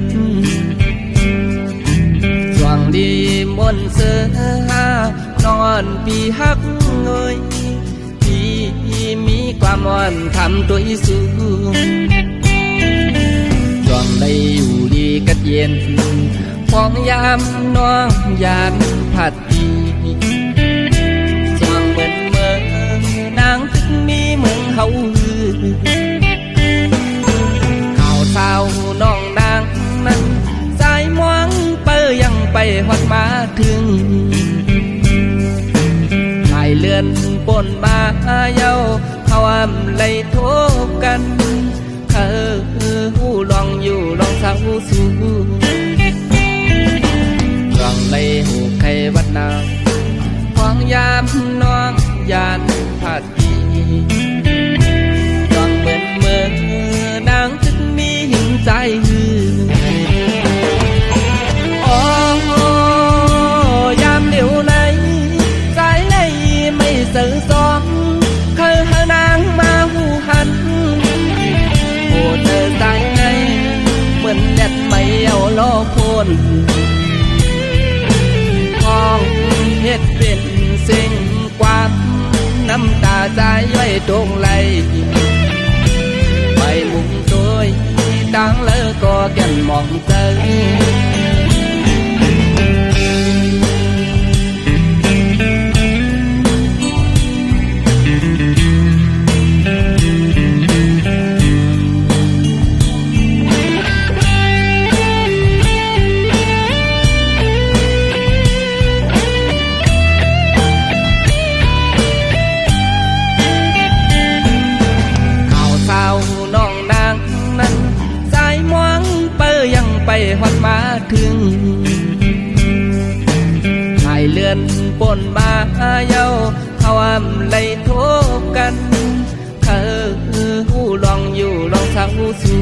นช่วงดีมนเสือนอนปีฮักเงยพี่มีความอ่อนทำตัวสูงช่วงได้อยู่ดีกัดเย็นฟองยามน้องยานผัดดีช่วงเหมือนเมื่อนางถึงมีเมืองเฮาข่าวเศร้าน้องนางนั้นสายมองเปยังไปหอดมาถึงหายเลื่อนปนมาเย้าเขาอำไล่โทบกันหูลองอยู่ลองเศร้าสูลองไล่หูใครวัดนาวฟองยามน้องยานผัดดีลองเหมือนเมื่อนางถึงมีหินใจยามเดี๋ยวไหนสายไล่ไม่สื่อสองเคยหานางมาหูหันโอ้เธอสายไงเหมือนแดดไม่เอาล้อพ่นห้องเฮ็ดเป็นสิ่งความน้ำตาใจไว้ตรงไหลไปมุมตัวตั้งเลิกก็แก่นมองเธอไปหอดมาถึงหายเลื่อนปนมาเย้าเขาอำไล่โทบกันหูลองอยู่ลองเศร้าสู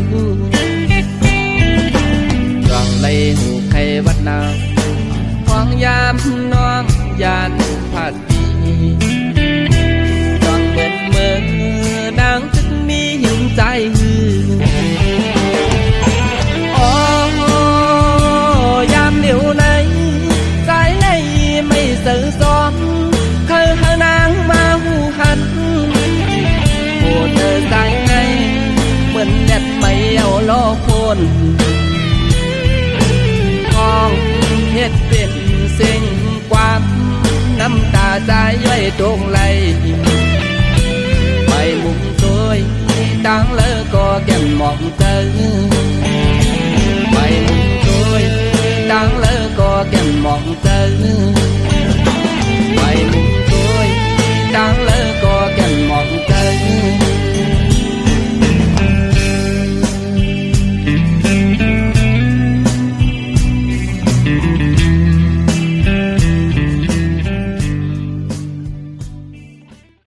ลองไล่หูใครวัดนาวฟองยามน้องยานผัดดีลองเหมือนเมื่อนางถึงมีหินใจยามเดี๋ยวไหนสายไล่ไม่สื่อสองเคยหานางมาหูหันโอ้เธอสายไงเหมือนแดดไม่เอาล้อพ่นห้องเฮ็ดเป็นสิ่งความน้ำตาใจไว้ตรงไหลไปมุมตัวตั้งเลิกก็แก่นมองเธอไปมุมตัวตั้งเลิกก็แก่นมองเธอ